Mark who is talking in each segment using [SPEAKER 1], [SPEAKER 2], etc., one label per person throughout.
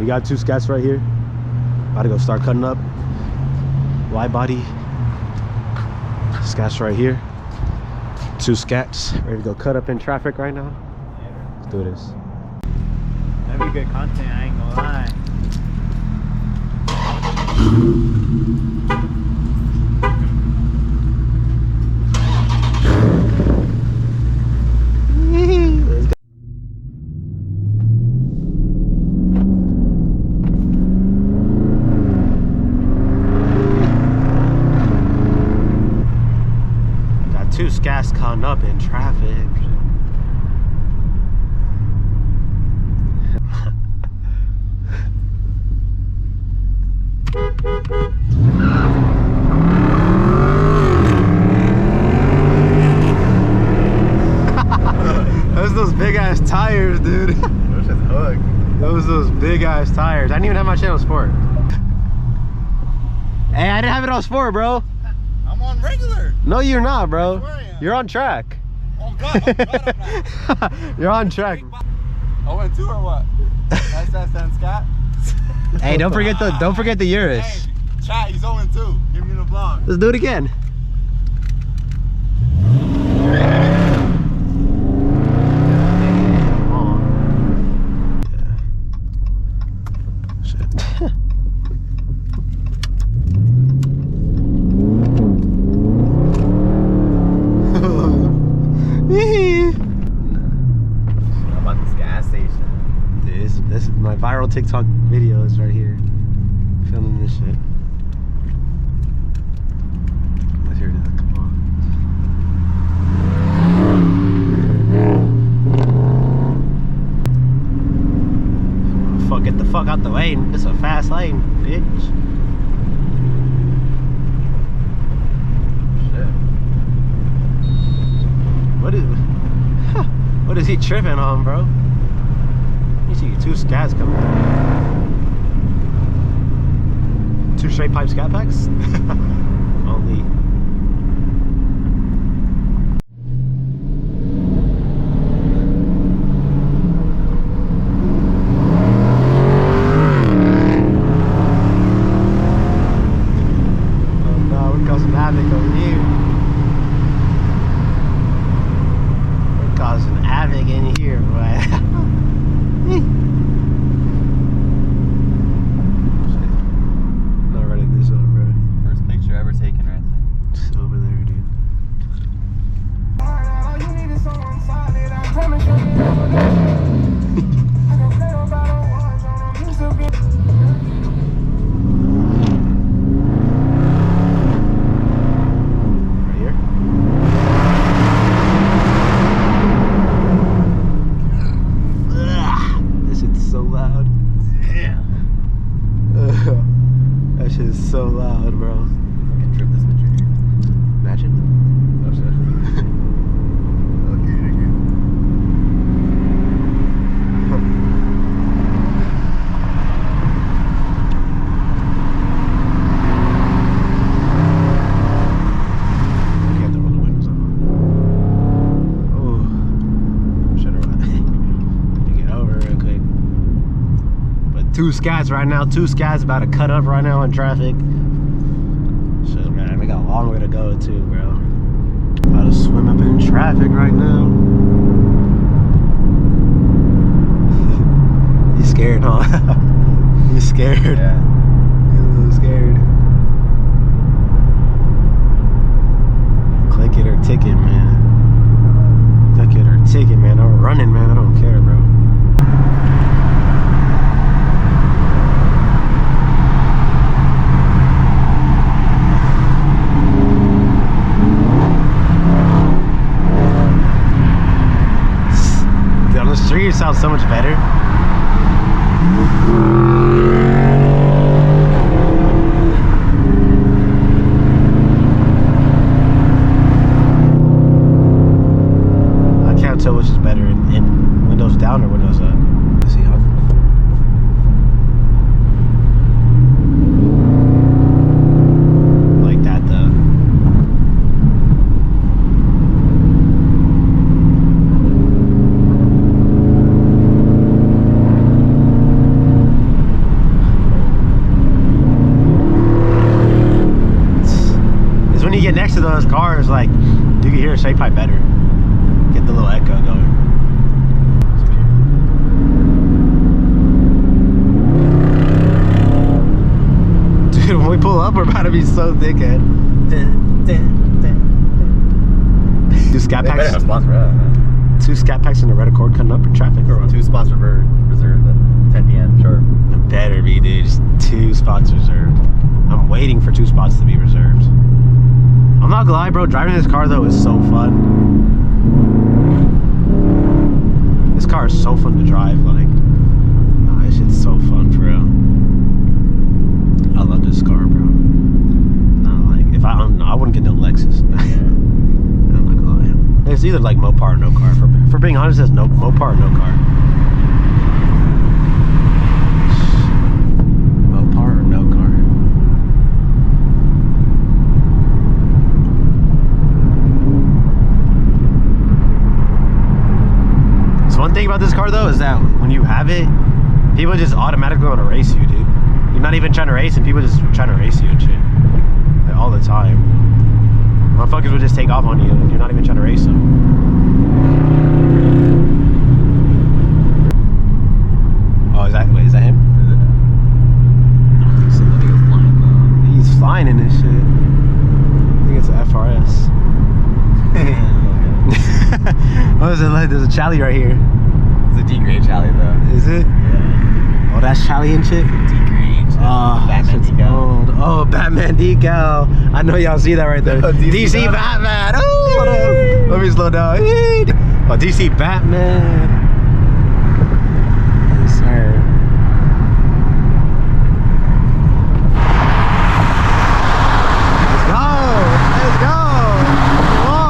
[SPEAKER 1] We got 2 scats right here. About to go start cutting up. Wide body. Scats right here. 2 scats. Ready to go cut up in traffic right now. Let's do this.
[SPEAKER 2] That'd be good content, I ain't gonna lie.
[SPEAKER 1] Got 2 scats caught up in traffic. Those big ass tires, dude.
[SPEAKER 2] Those just hooked.
[SPEAKER 1] Those big ass tires. I didn't even have my channel sport. Hey, I didn't have it on sport, bro.
[SPEAKER 2] I'm on regular.
[SPEAKER 1] No, you're not, bro.
[SPEAKER 2] I swear I am.
[SPEAKER 1] You're on track.
[SPEAKER 2] Oh God, I'm not.
[SPEAKER 1] You're on track.
[SPEAKER 2] I went 2 or what? Srtlenn Scat.
[SPEAKER 1] Hey, don't forget the Urus.
[SPEAKER 2] Hey, chat, he's 0-2. Give me the vlog.
[SPEAKER 1] Let's do it again. This is my viral TikTok videos right here. Filming this shit. Let's hear that. Come on. Fuck, get the fuck out the lane. It's a fast lane, bitch. Shit. What is he tripping on, bro? You see 2 scats coming through. 2 straight pipe scat packs? Only. Oh no, we're causing havoc over here. We're causing havoc in here, boy. Not running this over, bro.
[SPEAKER 2] First picture ever taken right there.
[SPEAKER 1] It's over there, dude. Right here? This shit's so loud.
[SPEAKER 2] Yeah.
[SPEAKER 1] That shit is so loud, bro.
[SPEAKER 2] I can trip this picture here.
[SPEAKER 1] Imagine.
[SPEAKER 2] Oh shit. Okay,
[SPEAKER 1] You have to roll the windows up. Oh, shut her up. Get over real quick. But 2 scats right now. 2 scats about to cut up right now in traffic. Shit, man, we got a long way to go too, bro. About to swim up in traffic right now. You scared, huh? You scared?
[SPEAKER 2] Yeah.
[SPEAKER 1] You a little scared. Click it or ticket, man. Click it or ticket, man. I'm running, man. I don't care, bro. On the street, it sounds so much better. I can't tell which is better in windows down or windows up. Let's see how. Like that though. get next to those cars, like, you can hear a shake pipe better. Get the little echo going. Dude, when we pull up, we're about to be so dickhead. Two scat packs. Two scat packs in the red Accord cutting up in traffic, or what?
[SPEAKER 2] 2 spots reserved at 10 p.m. sharp.
[SPEAKER 1] It better be, dude. Just 2 spots reserved. I'm waiting for 2 spots to be reserved. I'm not gonna lie, bro. Driving this car though is so fun. This car is so fun to drive. Like, nah, this shit's so fun for real. I love this car, bro. Nah, like, if I wouldn't get no Lexus. I'm not gonna lie. It's either like Mopar or no car. For being honest, it's no Mopar or no car. Mopar or no car. So one thing about this car though is that when you have it, people just automatically want to race you, dude. You're not even trying to race and people just trying to race you and shit. Like, all the time. Motherfuckers will just take off on you and you're not even trying to race them. Oh, is that him? I don't think so. I think it's flying though. He's flying in this shit. I think it's an FRS. What is it like? There's a Charlie right here.
[SPEAKER 2] It's a D-grade Charlie though.
[SPEAKER 1] Is it?
[SPEAKER 2] Yeah.
[SPEAKER 1] Oh, that's Charlie and shit?
[SPEAKER 2] D-grade.
[SPEAKER 1] Oh,
[SPEAKER 2] Batman decal.
[SPEAKER 1] Old. Oh, Batman decal. I know y'all see that right there.
[SPEAKER 2] Oh,
[SPEAKER 1] DC Batman. Oh, hold up. Let me slow down. Oh, DC Batman. Yes, sir. Let's go. Let's go. Come on.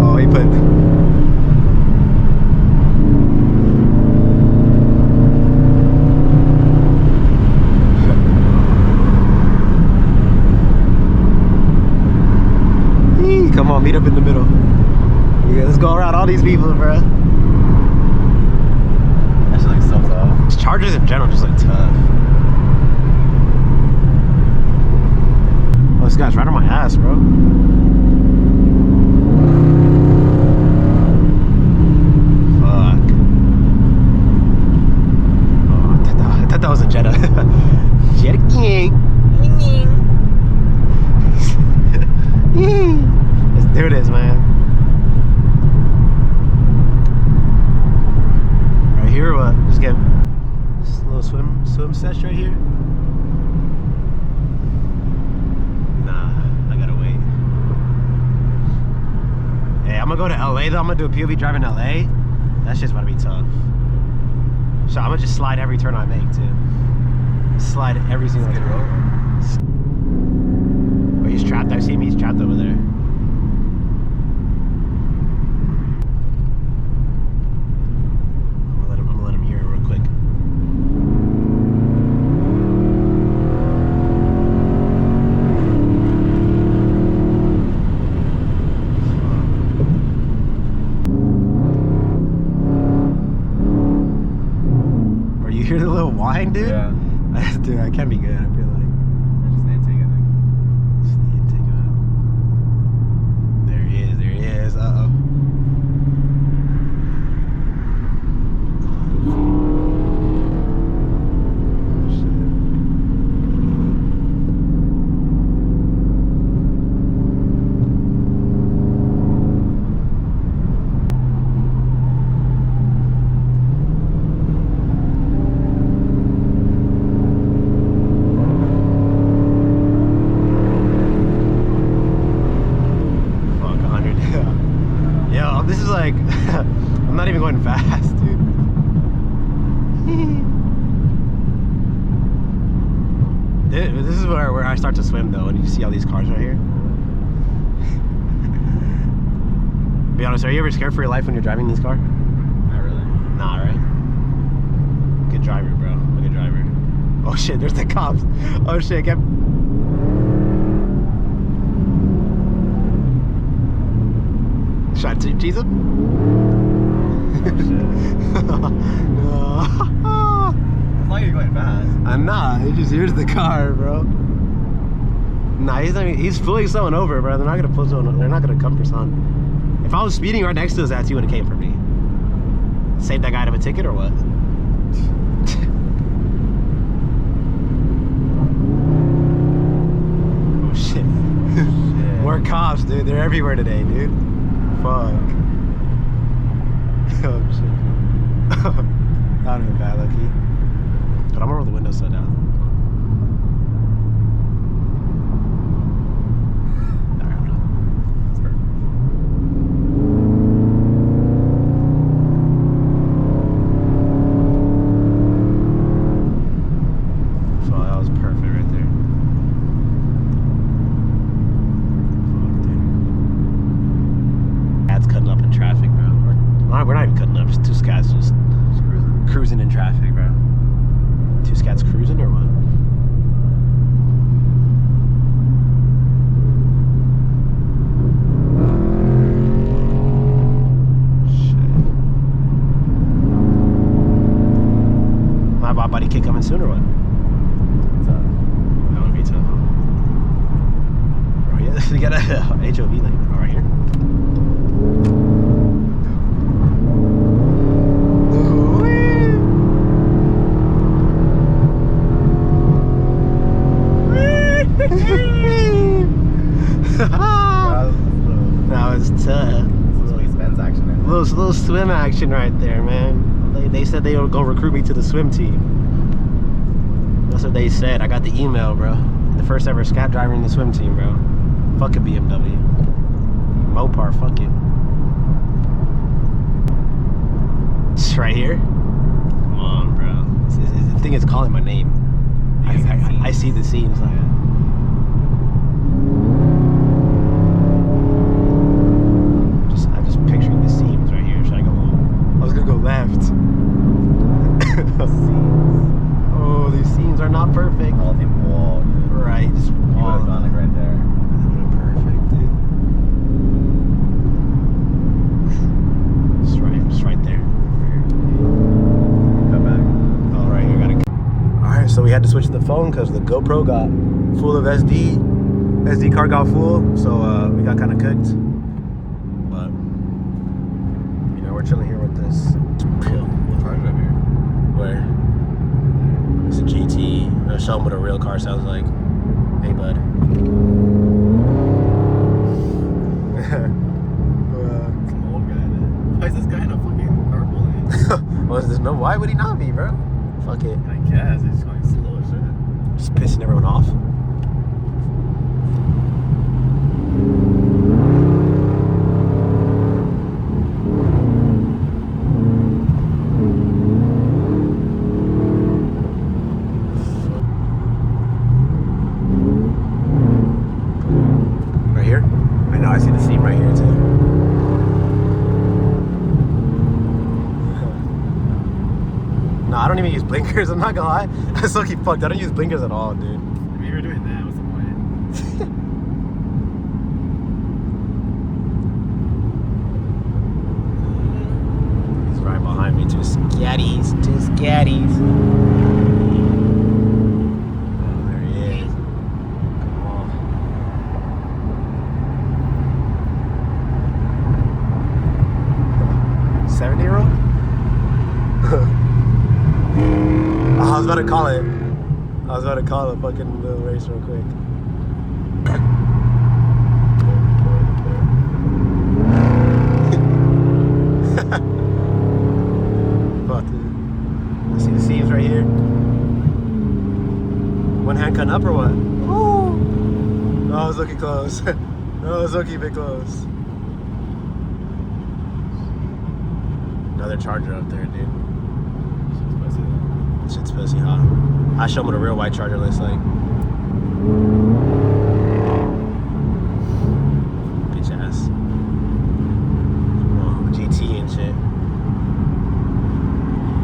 [SPEAKER 1] Oh, he put... Come on, meet up in the middle. Yeah, let's go around all these people, bro.
[SPEAKER 2] That shit looks so tough.
[SPEAKER 1] Chargers in general just look tough. Oh, this guy's right on my ass, bro. Fuck. Oh, I thought that was a Jetta. Jetta King. Let's do this, man. Right here, or what? Just get this little swim sesh right here. Nah, I gotta wait. Hey, I'm gonna go to LA though. I'm gonna do a POV drive in LA. That shit's about to be tough. So I'm gonna just slide every turn I make too. Slide every single turn. Oh, he's trapped. I see him. He's trapped over there. I'm gonna let him hear it real quick. Are you hear the little whine, dude?
[SPEAKER 2] Yeah.
[SPEAKER 1] Dude, that can be good. I feel like.
[SPEAKER 2] I just need to take it.
[SPEAKER 1] Just need to take it out. There he is. There he is. Uh-oh. This is like, I'm not even going fast, dude. This is where I start to swim though, and you see all these cars right here. Be honest, are you ever scared for your life when you're driving this car?
[SPEAKER 2] Not really.
[SPEAKER 1] Nah, right? Good driver, bro. Good driver. Oh shit, there's the cops. Oh shit, get... Should I cheese him?
[SPEAKER 2] Oh, shit.
[SPEAKER 1] No.
[SPEAKER 2] like you're going fast.
[SPEAKER 1] I'm not. He just hears the car, bro. Nah, he's fully slowing over, bro. They're not gonna pull on. They're not gonna come for son. If I was speeding right next to his ass, he would have came for me. Save that guy out of a ticket or what? Oh shit. More cops, dude. They're everywhere today, dude. Fuck. Oh shit. Not even bad, lucky. But I'm gonna roll the window so down. We're not even cutting up, just two Scats just cruising in traffic, bro. Two Scats cruising or what? Shit. My widebody kid coming soon or what?
[SPEAKER 2] What's up?
[SPEAKER 1] That would be tough. Oh yeah, we got a HOV lane. Oh, right here. That was tough. Little swim action right there, man. They said they were gonna recruit me to the swim team. That's what they said. I got the email, bro. The first ever Scat driver in the swim team, bro. Fuck a BMW. Mopar, fuck it. It's right here. Come on, bro. The thing is calling my name. I see the seams. Like, I'm just picturing the seams right here. Should I go? I was gonna go left. Oh, these seams are not perfect.
[SPEAKER 2] All the wall, dude.
[SPEAKER 1] Right, just
[SPEAKER 2] You would have gone like right there.
[SPEAKER 1] That would have been perfect, dude. Just right there.
[SPEAKER 2] Come back.
[SPEAKER 1] Oh, right here, gotta. All right, so we had to switch the phone because the GoPro got full of SD. SD card got full, so we got kind of cooked. But you know, we're chilling here with this pill.
[SPEAKER 2] We'll charge it up here.
[SPEAKER 1] Where? It's a GT. I'll show them what a real car sounds like. Hey, bud.
[SPEAKER 2] Some old guy, dude. Why is this guy in a fucking carpool lane?
[SPEAKER 1] Well, there's no. Why would he not be, bro? Fuck it.
[SPEAKER 2] I guess he's going slow as shit.
[SPEAKER 1] Just pissing everyone off. Right here? I know, I see the seam right here too. No, I don't even use blinkers, I'm not gonna lie. I still keep fucked. I don't use blinkers at all, dude.
[SPEAKER 2] If you were doing that, what's the point?
[SPEAKER 1] He's right behind me, two scatties. Oh, there he is. Come on. $70-year-old? I was about to call it. I was about to call a fucking little race real quick. Fuck, dude. I see the seams right here. One hand cutting up or what? Ooh. No, I was looking close. No, I was looking a bit close. Another charger up there, dude. Shit's pussy, huh? I show them what a real white charger looks like. Bitch ass. Oh, GT and shit.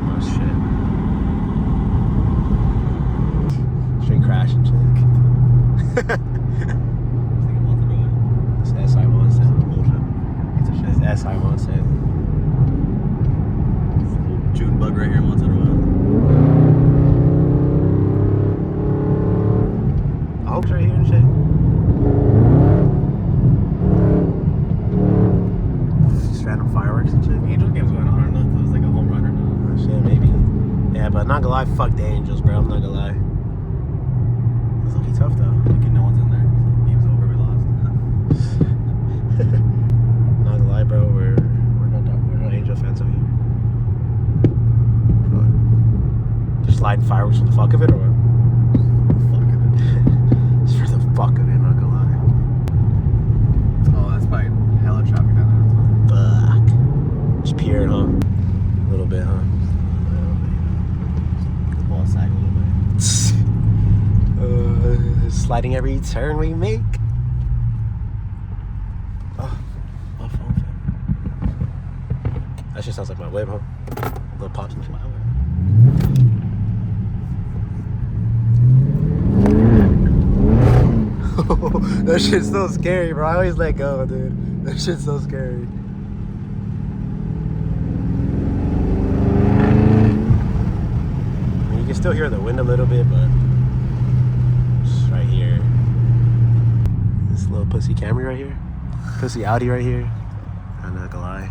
[SPEAKER 1] Oh shit. Straight crash and shit. It's SI-1 bullshit. It's SI-1.
[SPEAKER 2] June bug right here, what's it around?
[SPEAKER 1] smokes right here and shit. Just random fireworks and shit.
[SPEAKER 2] Angel game's going on. I don't know if it was like a home run or not.
[SPEAKER 1] Oh, shit, maybe. Yeah, but not gonna lie, fuck the Angels, bro. I'm not gonna lie. It's looking tough though.
[SPEAKER 2] Okay, no one's in there. So the game's over. We lost.
[SPEAKER 1] Not gonna lie, bro. We're not Angel fans over here. What? Just lighting fireworks for the fuck of it, or what?
[SPEAKER 2] Fuck it.
[SPEAKER 1] Just for the fuck of it, not gonna lie.
[SPEAKER 2] Oh, that's probably hella traffic down there.
[SPEAKER 1] Fuck. Just peering, huh? A little bit, huh?
[SPEAKER 2] The ball sag a little bit.
[SPEAKER 1] Sliding every turn we make. Oh, my phone. That shit sounds like my whip, huh? Little pops and shit. That shit's so scary, bro. I always let go, dude. That shit's so scary. I mean, you can still hear the wind a little bit, but just right here. This little pussy Camry right here. Pussy Audi right here. I'm not gonna lie.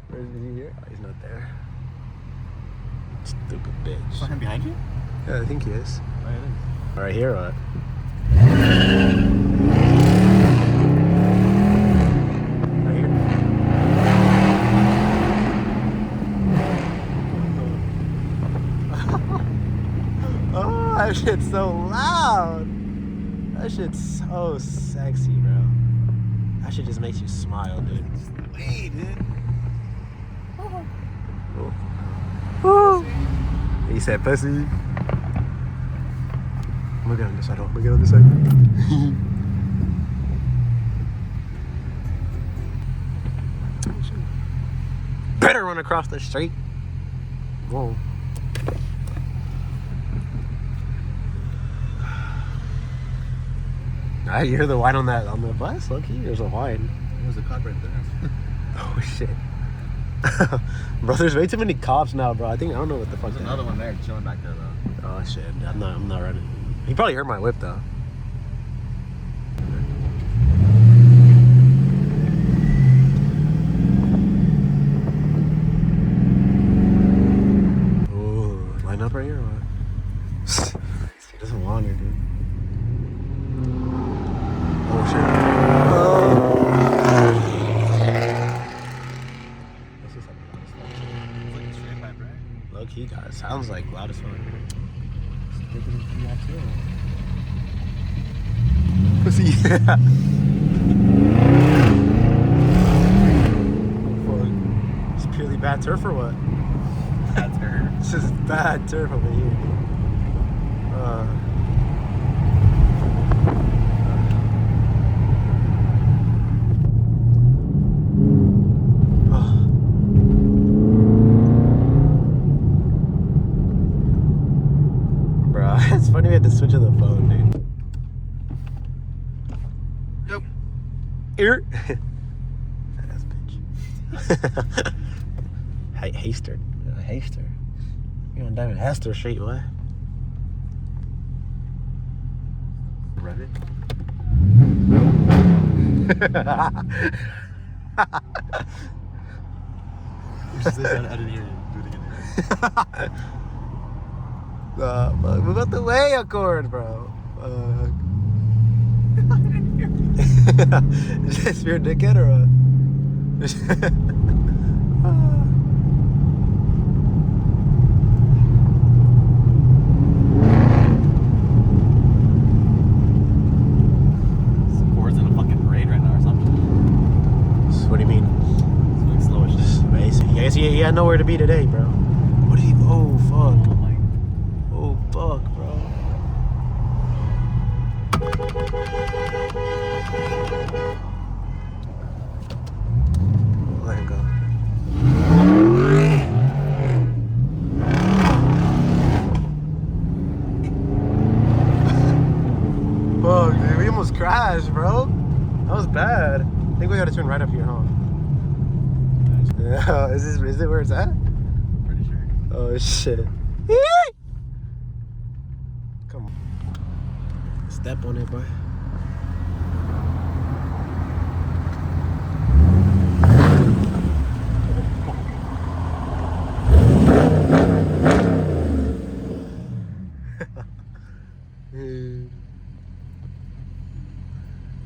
[SPEAKER 1] Where's he here? Oh, he's not there. Stupid bitch.
[SPEAKER 2] Is him behind you?
[SPEAKER 1] Yeah, I think he is.
[SPEAKER 2] Oh, it is.
[SPEAKER 1] Right here, what? Right here. Oh, that shit's so loud. That shit's so sexy, bro. That shit just makes you smile, dude.
[SPEAKER 2] Wait, dude.
[SPEAKER 1] Oh. He said pussy. I'm gonna get on this side. I'm gonna get on this side. Better run across the street. Whoa. I hear the whine on the bus. Look, there's a whine.
[SPEAKER 2] There's a cop right there.
[SPEAKER 1] Oh shit. Bro, there's way too many cops now, bro. I don't know what the fuck.
[SPEAKER 2] There's another one there chilling back there though.
[SPEAKER 1] Oh shit. I'm not running. He probably heard my whip though. Oh, line up right here or what? He doesn't want it, dude. Oh shit. Look, he got it. Sounds like loud as fuck. Pussy, yeah. It's purely bad turf or what?
[SPEAKER 2] Bad turf.
[SPEAKER 1] This is bad turf over here. It's funny we had to switch to the phone, dude.
[SPEAKER 2] Yep.
[SPEAKER 1] Here. Ass bitch. Hey, Haster. Haster. You're on Diamond Hester Street, what? Reddit?
[SPEAKER 2] You should say that out of here and do it again.
[SPEAKER 1] Move out the way, Accord, bro. Is this your dickhead or what?
[SPEAKER 2] Score's in a fucking parade right now or something.
[SPEAKER 1] What do you mean?
[SPEAKER 2] It's like slow as shit.
[SPEAKER 1] Amazing. I guess he had nowhere to be today, bro. What did he? Oh fuck.
[SPEAKER 2] Oh my.
[SPEAKER 1] Oh fuck, bro. Let him go. Fuck, dude, we almost crashed, bro. That was bad. I think we gotta turn right up here, huh? Yeah, is it where it's at?
[SPEAKER 2] Pretty sure.
[SPEAKER 1] Oh shit. Come on. Step on it, boy.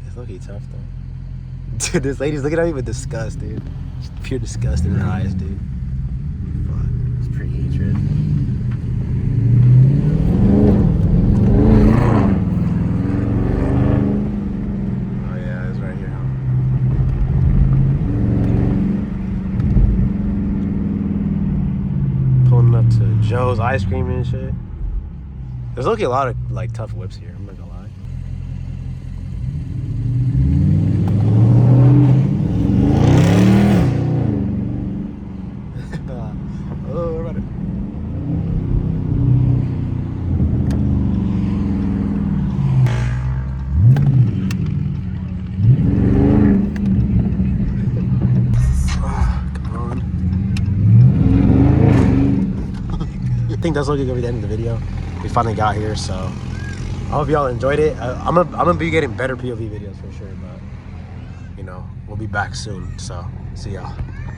[SPEAKER 1] It's looking tough though. Dude, this lady's looking at me with disgust, dude. Just pure disgust in her eyes, dude. Fuck.
[SPEAKER 2] It's pretty hatred.
[SPEAKER 1] Oh yeah, it's right here, huh? Pulling up to Joe's ice cream and shit. There's looking a lot of like tough whips here, I'm not gonna lie. Oh, we're about to... Come on. I think that's looking gonna be the end of the video. We finally got here, so I hope y'all enjoyed it. I'm gonna be getting better POV videos for sure, but you know, we'll be back soon. So see y'all.